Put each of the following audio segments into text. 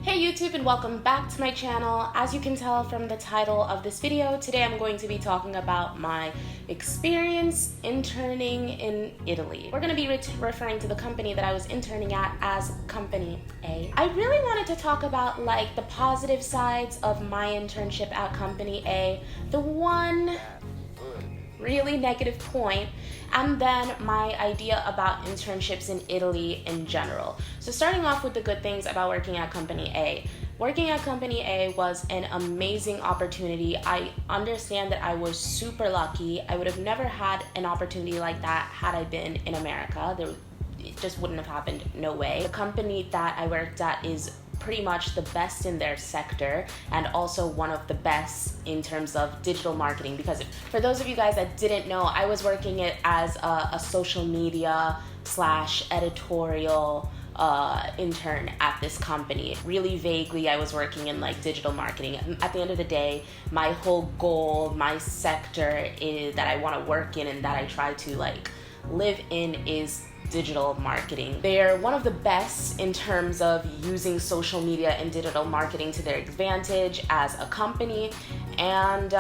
Hey YouTube, and welcome back to my channel. As you can tell from the title of this video, today I'm going to be talking about my experience interning in Italy. We're going to be referring to the company that I was interning at as Company A. I really wanted to talk about like the positive sides of my internship at Company A, the one really negative point, and then my idea about internships in Italy in general. So starting off with the good things about working at Company A. Working at Company A was an amazing opportunity. I understand that I was super lucky. I would have never had an opportunity like that had I been in America. It just wouldn't have happened, no way. The company that I worked at is pretty much the best in their sector and also one of the best in terms of digital marketing, because for those of you guys that didn't know, I was working it as a social media / editorial intern at this company. Really vaguely, I was working in like digital marketing. At the end of the day, my whole goal, my sector that I want to work in and that I try to like live in is digital marketing. They're one of the best in terms of using social media and digital marketing to their advantage as a company. And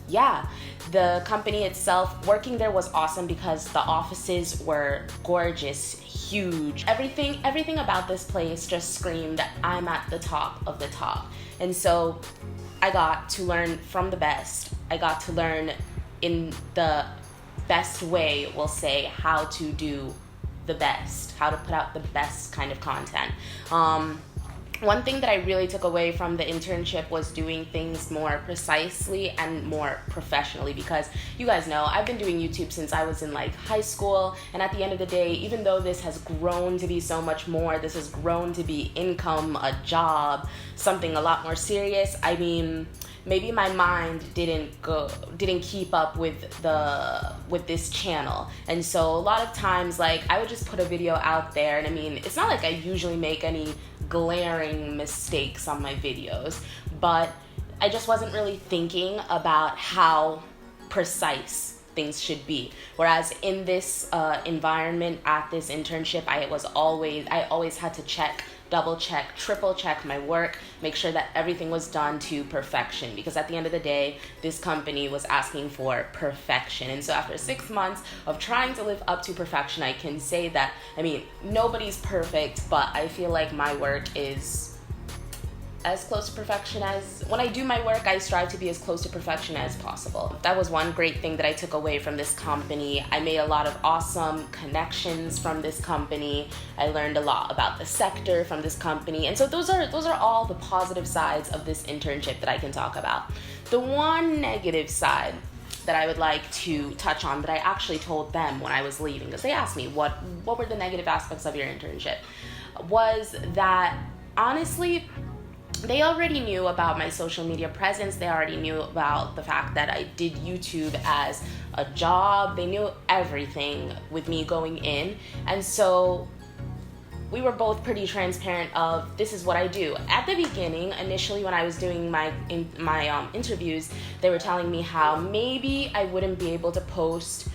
yeah, the company itself, working there was awesome because the offices were gorgeous, huge. Everything about this place just screamed, I'm at the top of the top. And so I got to learn from the best. I got to learn in the best way, we'll say, how to do the best, how to put out the best kind of content. One thing that I really took away from the internship was doing things more precisely and more professionally, because you guys know I've been doing YouTube since I was in like high school, and at the end of the day, even though this has grown to be so much more, this has grown to be income, a job, something a lot more serious. I mean, maybe my mind didn't keep up with this channel, and so a lot of times like I would just put a video out there, and I mean, it's not like I usually make any glaring mistakes on my videos, but I just wasn't really thinking about how precise things should be. Whereas in this environment at this internship, I always had to double check, triple check my work, make sure that everything was done to perfection, because at the end of the day, this company was asking for perfection. And so after 6 months of trying to live up to perfection, I can say that, I mean, nobody's perfect, but I feel like my work is as close to perfection as, when I do my work, I strive to be as close to perfection as possible. That was one great thing that I took away from this company. I made a lot of awesome connections from this company. I learned a lot about the sector from this company. And so those are all the positive sides of this internship that I can talk about. The one negative side that I would like to touch on, that I actually told them when I was leaving, because they asked me what were the negative aspects of your internship, was that honestly, they already knew about my social media presence. They already knew about the fact that I did YouTube as a job. They knew everything with me going in. And so we were both pretty transparent of, this is what I do. At the beginning, initially when I was doing my interviews, they were telling me how maybe I wouldn't be able to post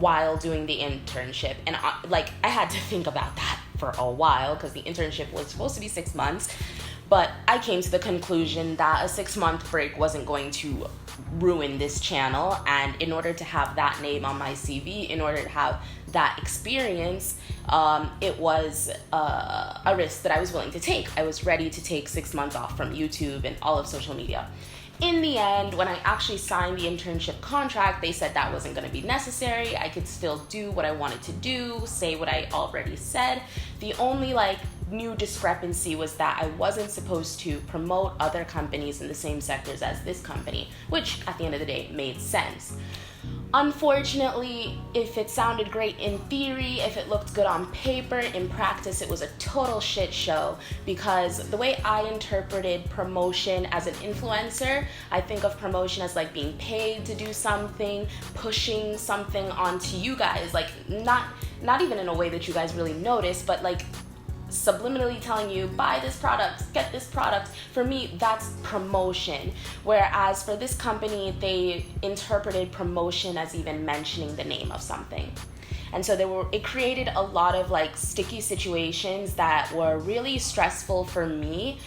while doing the internship. And I had to think about that for a while, because the internship was supposed to be 6 months. But I came to the conclusion that a 6-month break wasn't going to ruin this channel. And in order to have that name on my CV, in order to have that experience, it was a risk that I was willing to take. I was ready to take 6 months off from YouTube and all of social media. In the end, when I actually signed the internship contract, they said that wasn't going to be necessary. I could still do what I wanted to do, say what I already said. The only new discrepancy was that I wasn't supposed to promote other companies in the same sectors as this company, which at the end of the day made sense. Unfortunately, if it sounded great in theory, if it looked good on paper, in practice it was a total shit show, because the way I interpreted promotion as an influencer, I think of promotion as like being paid to do something, pushing something onto you guys, like not even in a way that you guys really notice, but like subliminally telling you, buy this product, get this product. For me, that's promotion. Whereas for this company, they interpreted promotion as even mentioning the name of something. And so it created a lot of like sticky situations that were really stressful for me.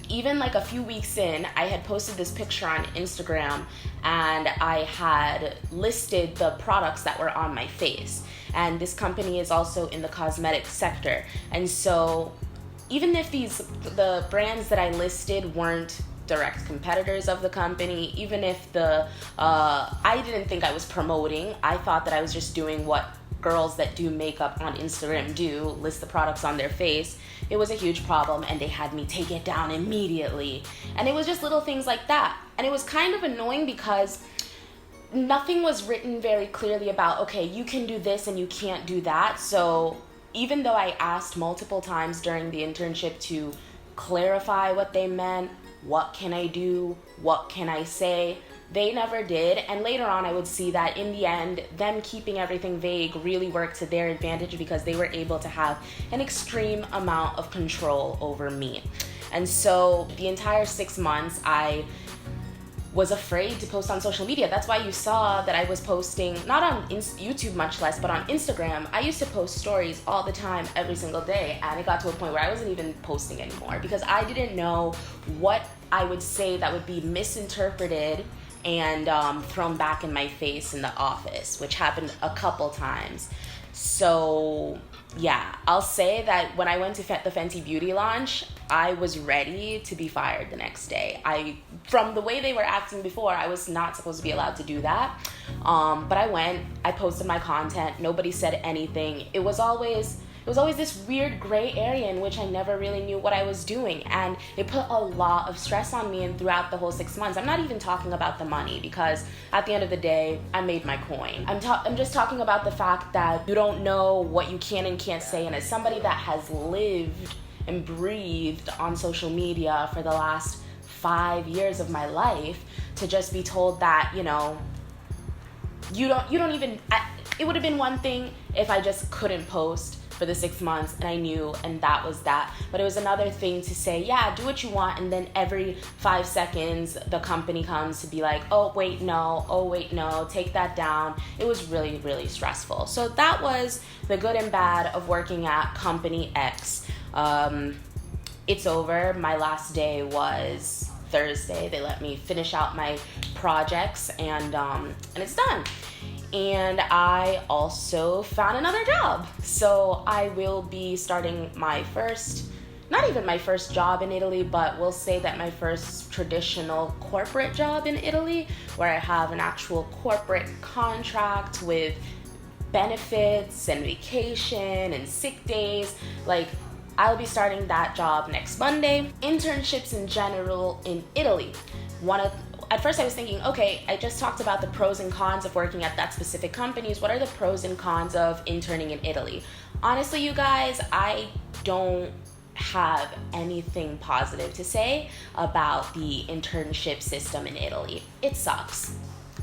Even like a few weeks in, I had posted this picture on Instagram and I had listed the products that were on my face. And this company is also in the cosmetic sector. And so even if the brands that I listed weren't direct competitors of the company, even if I didn't think I was promoting, I thought that I was just doing what girls that do makeup on Instagram do, list the products on their face. It was a huge problem and they had me take it down immediately. And it was just little things like that. And it was kind of annoying because nothing was written very clearly about, okay, you can do this and you can't do that. So even though I asked multiple times during the internship to clarify what they meant, what can I do, what can I say, they never did. And later on, I would see that in the end, them keeping everything vague really worked to their advantage because they were able to have an extreme amount of control over me. And so the entire 6 months, I was afraid to post on social media. That's why you saw that I was posting, not on YouTube much less, but on Instagram. I used to post stories all the time, every single day. And it got to a point where I wasn't even posting anymore because I didn't know what I would say that would be misinterpreted and thrown back in my face in the office, which happened a couple times. So yeah, I'll say that when I went to the Fenty Beauty launch, I was ready to be fired the next day. From the way they were acting before, I was not supposed to be allowed to do that. But I went, I posted my content, nobody said anything. It was always this weird gray area in which I never really knew what I was doing. And it put a lot of stress on me and throughout the whole 6 months. I'm not even talking about the money because at the end of the day, I made my coin. I'm just talking about the fact that you don't know what you can and can't say. And as somebody that has lived and breathed on social media for the last 5 years of my life, to just be told that, you don't even, it would have been one thing if I just couldn't post for the 6 months and I knew, and that was that. But it was another thing to say, yeah, do what you want, and then every 5 seconds the company comes to be like, oh wait no, take that down. It was really, really stressful. So that was the good and bad of working at Company X. It's over. My last day was Thursday. They let me finish out my projects and it's done. And I also found another job. So I will be starting my first, not even my first job in Italy, but we'll say that my first traditional corporate job in Italy, where I have an actual corporate contract with benefits and vacation and sick days. Like, I'll be starting that job next Monday. Internships in general in Italy. At first I was thinking, okay, I just talked about the pros and cons of working at that specific companies. What are the pros and cons of interning in Italy? Honestly, you guys, I don't have anything positive to say about the internship system in Italy. It sucks.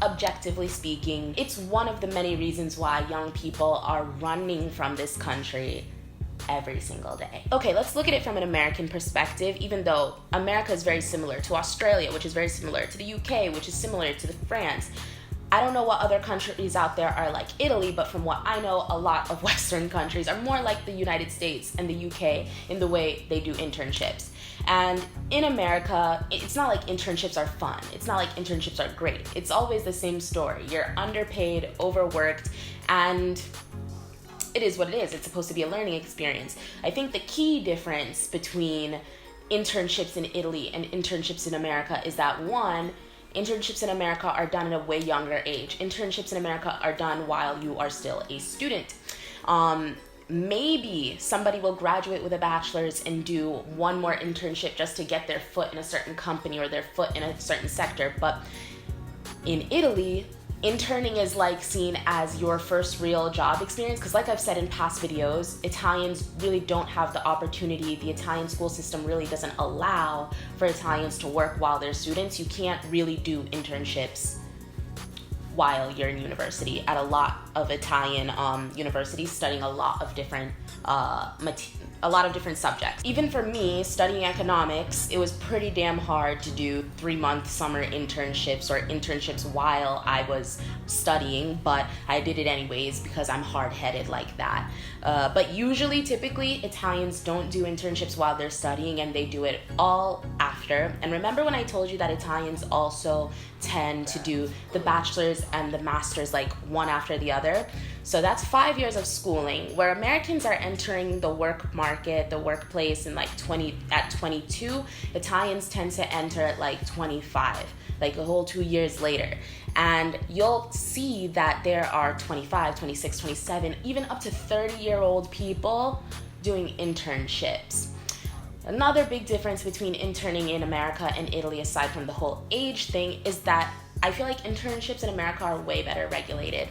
Objectively speaking, it's one of the many reasons why young people are running from this country every single day. Okay, let's look at it from an American perspective, even though America is very similar to Australia, which is very similar to the UK, which is similar to France. I don't know what other countries out there are like Italy, but from what I know, a lot of Western countries are more like the United States and the UK in the way they do internships. And in America, it's not like internships are fun. It's not like internships are great. It's always the same story. You're underpaid, overworked, and it is what it is. It's supposed to be a learning experience. I think the key difference between internships in Italy and internships in America is that, one, internships in America are done at a way younger age. Internships in America are done while you are still a student. Maybe somebody will graduate with a bachelor's and do one more internship just to get their foot in a certain company or their foot in a certain sector. But in Italy, interning is like seen as your first real job experience, because like I've said in past videos, Italians really don't have the opportunity. The Italian school system really doesn't allow for Italians to work while they're students. You can't really do internships while you're in university at a lot of Italian universities, studying a lot of different a lot of different subjects. Even for me, studying economics, it was pretty damn hard to do 3-month summer internships or internships while I was studying, but I did it anyways because I'm hard-headed like that. But usually, typically, Italians don't do internships while they're studying, and they do it all after. And remember when I told you that Italians also tend to do the bachelor's and the master's like one after the other? So that's 5 years of schooling, where Americans are entering the work market, the workplace at 22. Italians tend to enter at like 25, like a whole 2 years later. And you'll see that there are 25, 26, 27, even up to 30-year-old people doing internships. Another big difference between interning in America and Italy, aside from the whole age thing, is that I feel like internships in America are way better regulated.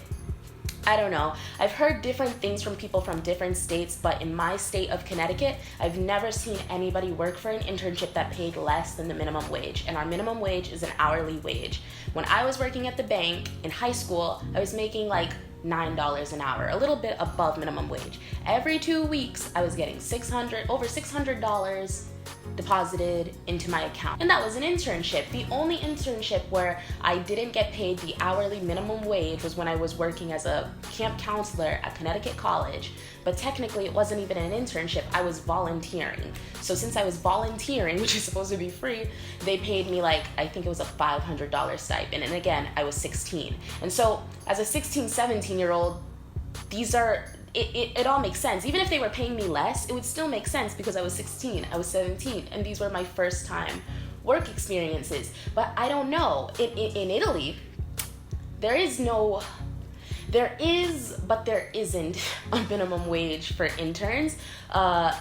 I don't know. I've heard different things from people from different states, but in my state of Connecticut, I've never seen anybody work for an internship that paid less than the minimum wage. And our minimum wage is an hourly wage. When I was working at the bank in high school, I was making like $9 an hour, a little bit above minimum wage. Every 2 weeks, I was getting over $600 deposited into my account. And that was an internship. The only internship where I didn't get paid the hourly minimum wage was when I was working as a camp counselor at Connecticut College. But technically it wasn't even an internship, I was volunteering. So since I was volunteering, which is supposed to be free, they paid me like, I think it was a $500 stipend. And again, I was 16. And so as a 16, 17-year-old, it all makes sense. Even if they were paying me less, it would still make sense because I was 16, I was 17, and these were my first time work experiences. But I don't know. In Italy, there is, but there isn't a minimum wage for interns.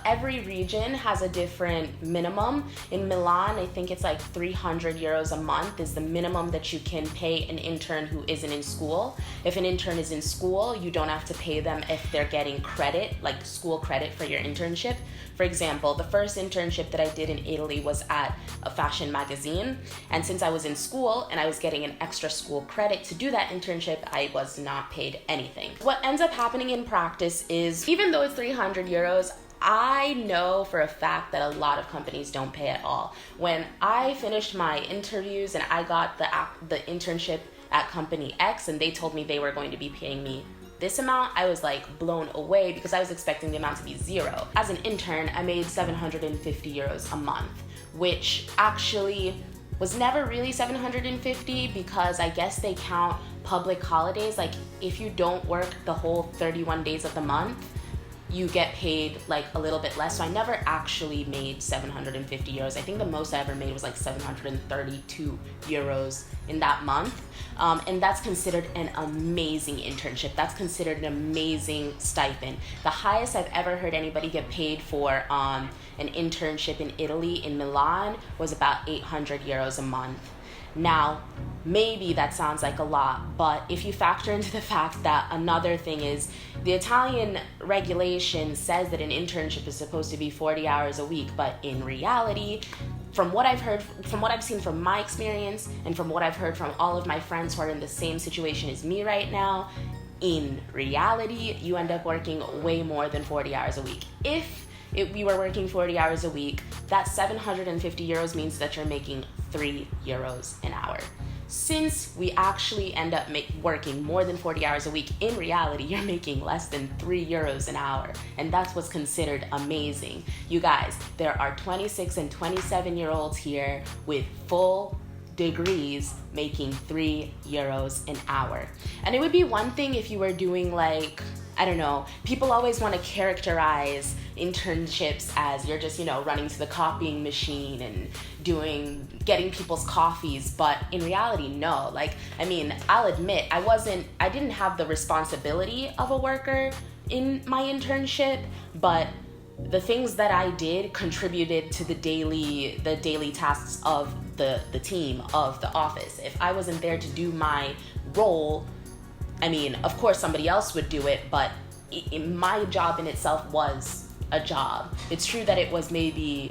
Every region has a different minimum. In Milan, I think it's like 300 euros a month is the minimum that you can pay an intern who isn't in school. If an intern is in school, you don't have to pay them if they're getting credit, like school credit for your internship. For example, the first internship that I did in Italy was at a fashion magazine. And since I was in school and I was getting an extra school credit to do that internship, I was not paid anything. What ends up happening in practice is, even though it's 300 euros, I know for a fact that a lot of companies don't pay at all. When I finished my interviews and I got the internship at company X and they told me they were going to be paying me this amount, I was like blown away because I was expecting the amount to be zero. As an intern, I made 750 euros a month, which actually was never really 750 because I guess they count public holidays. Like if you don't work the whole 31 days of the month, you get paid like a little bit less. So I never actually made 750 euros. I think the most I ever made was like 732 euros in that month. And that's considered an amazing internship. That's considered an amazing stipend. The highest I've ever heard anybody get paid for an internship in Italy, in Milan, was about 800 euros a month. Now, maybe that sounds like a lot, but if you factor into the fact that another thing is the Italian regulation says that an internship is supposed to be 40 hours a week, but in reality, from what I've heard, from what I've seen from my experience, and from what I've heard from all of my friends who are in the same situation as me right now, in reality, you end up working way more than 40 hours a week. If we were working 40 hours a week, that 750 euros means that you're making 3 euros an hour. Since we actually end up working more than 40 hours a week, in reality, you're making less than 3 euros an hour. And that's what's considered amazing. You guys, there are 26 and 27-year-olds here with full degrees making 3 euros an hour. And it would be one thing if you were doing like, I don't know, people always want to characterize internships as you're just, running to the copying machine and getting people's coffees, but in reality, no. I'll admit, I didn't have the responsibility of a worker in my internship, but the things that I did contributed to the daily tasks of the team, of the office. If I wasn't there to do my role, of course somebody else would do it, but my job in itself was a job. It's true that it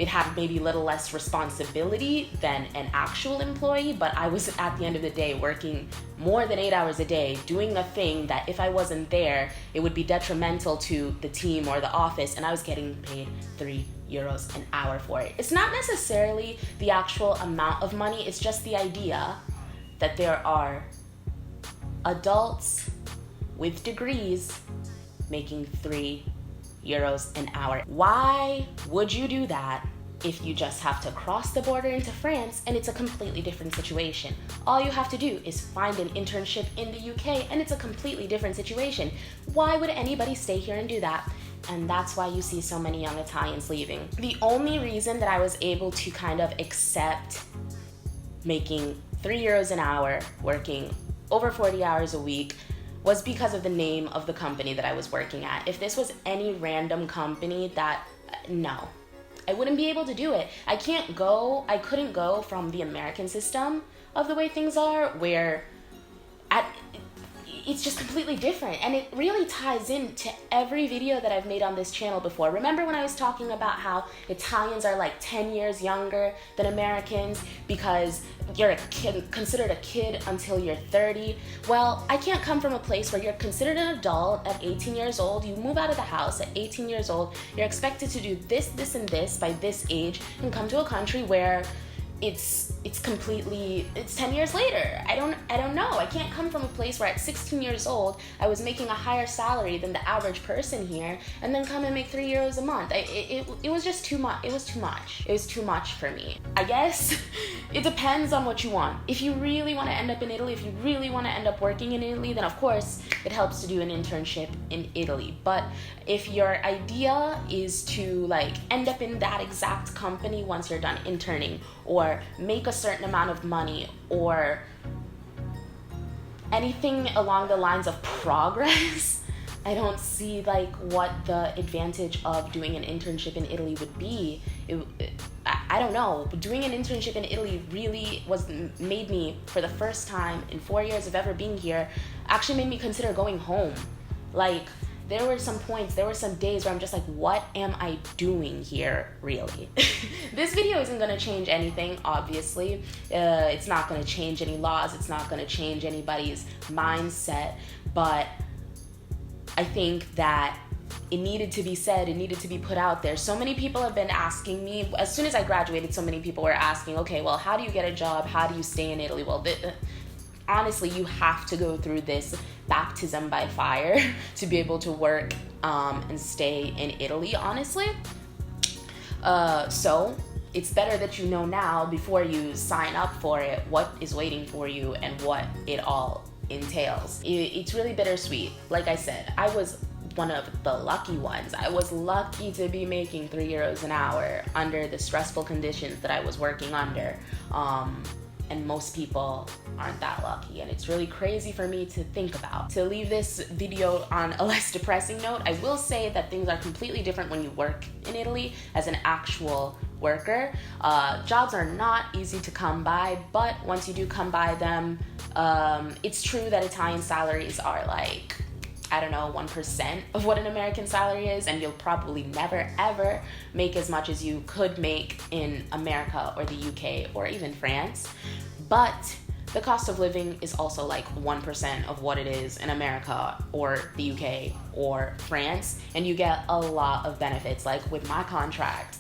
had maybe little less responsibility than an actual employee, but I was at the end of the day working more than 8 hours a day doing a thing that if I wasn't there, it would be detrimental to the team or the office, and I was getting paid €3 an hour for it. It's not necessarily the actual amount of money, it's just the idea that there are adults with degrees making €3 an hour. Why would you do that if you just have to cross the border into France and it's a completely different situation? All you have to do is find an internship in the UK and it's a completely different situation. Why would anybody stay here and do that? And that's why you see so many young Italians leaving. The only reason that I was able to kind of accept making €3 an hour, working over 40 hours a week, was because of the name of the company that I was working at. If this was any random company, no, I wouldn't be able to do it. I couldn't go from the American system of the way things are, where it's just completely different, and it really ties into every video that I've made on this channel before. Remember when I was talking about how Italians are like 10 years younger than Americans because you're considered a kid until you're 30? Well, I can't come from a place where you're considered an adult at 18 years old. You move out of the house at 18 years old. You're expected to do this, this, and this by this age, and come to a country where it's 10 years later. I don't know. I can't come from a place where at 16 years old I was making a higher salary than the average person here and then come and make €3 a month. It was just too much. It was too much. It was too much for me. I guess it depends on what you want. If you really want to end up in Italy, if you really want to end up working in Italy, then of course it helps to do an internship in Italy. But if your idea is to like end up in that exact company once you're done interning, or make a certain amount of money, or anything along the lines of progress, I don't see like what the advantage of doing an internship in Italy would be. I don't know. Doing an internship in Italy really made me, for the first time in 4 years of ever being here, actually made me consider going home. Like, there were some days where I'm just like, what am I doing here, really? This video isn't gonna change anything, obviously. It's not gonna change any laws. It's not gonna change anybody's mindset. But I think that it needed to be said, it needed to be put out there. So many people have been asking me, as soon as I graduated, so many people were asking, okay, well, how do you get a job? How do you stay in Italy? Well, honestly, you have to go through this baptism by fire to be able to work and stay in Italy, honestly. So it's better that you know now, before you sign up for it, what is waiting for you and what it all entails. It's really bittersweet. Like I said, I was one of the lucky ones. I was lucky to be making €3 an hour under the stressful conditions that I was working under. And most people aren't that lucky, and it's really crazy for me to think about. To leave this video on a less depressing note, I will say that things are completely different when you work in Italy as an actual worker. Jobs are not easy to come by, but once you do come by them, it's true that Italian salaries are like, I don't know, 1% of what an American salary is, and you'll probably never ever make as much as you could make in America or the UK or even France. But the cost of living is also like 1% of what it is in America or the UK or France, and you get a lot of benefits. Like with my contract,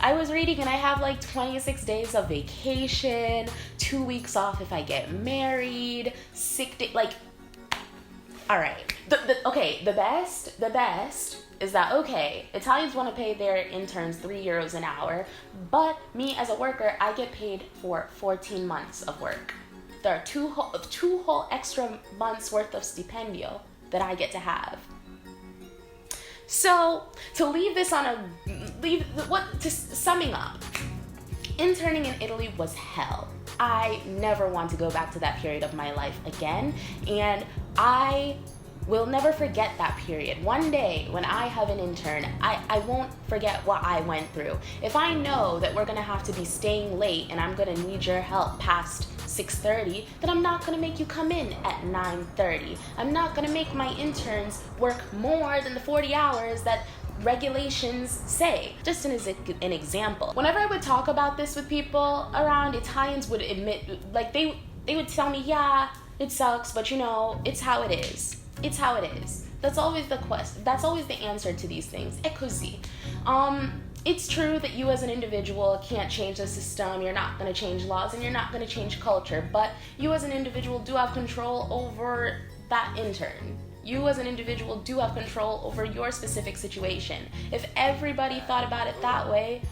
I was reading and I have like 26 days of vacation, 2 weeks off if I get married, sick day, like, all right. The best is that, okay, Italians want to pay their interns €3 an hour, but me as a worker, I get paid for 14 months of work. There are two whole extra months worth of stipendio that I get to have. So to leave this on summing up, interning in Italy was hell. I never want to go back to that period of my life again, and I will never forget that period. One day when I have an intern, I won't forget what I went through. If I know that we're gonna have to be staying late and I'm gonna need your help past 6:30, then I'm not gonna make you come in at 9:30. I'm not gonna make my interns work more than the 40 hours that regulations say. Just as an example. Whenever I would talk about this with people around, Italians would admit, like they would tell me, yeah, it sucks, but you know, it's how it is. It's how it is. That's always the question. That's always the answer to these things. È così. It's true that you as an individual can't change the system, you're not going to change laws, and you're not going to change culture, but you as an individual do have control over that intern. You as an individual do have control over your specific situation. If everybody thought about it that way,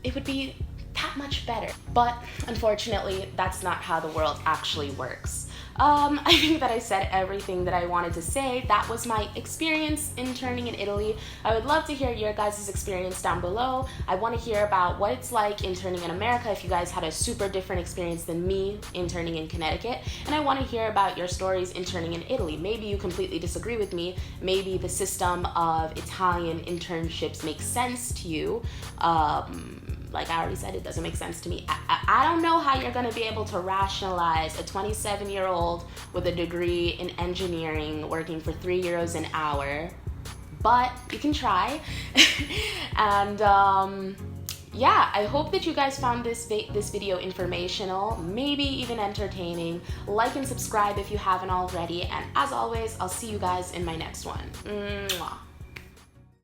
it would be that much better. But unfortunately, that's not how the world actually works. I think that I said everything that I wanted to say. That was my experience interning in Italy. I would love to hear your guys' experience down below. I want to hear about what it's like interning in America, if you guys had a super different experience than me interning in Connecticut. And I want to hear about your stories interning in Italy. Maybe you completely disagree with me. Maybe the system of Italian internships makes sense to you. Like I already said, it doesn't make sense to me. I don't know how you're going to be able to rationalize a 27-year-old with a degree in engineering working for €3 an hour, but you can try. And yeah, I hope that you guys found this video informational, maybe even entertaining. Like and subscribe if you haven't already, and as always, I'll see you guys in my next one. Mwah.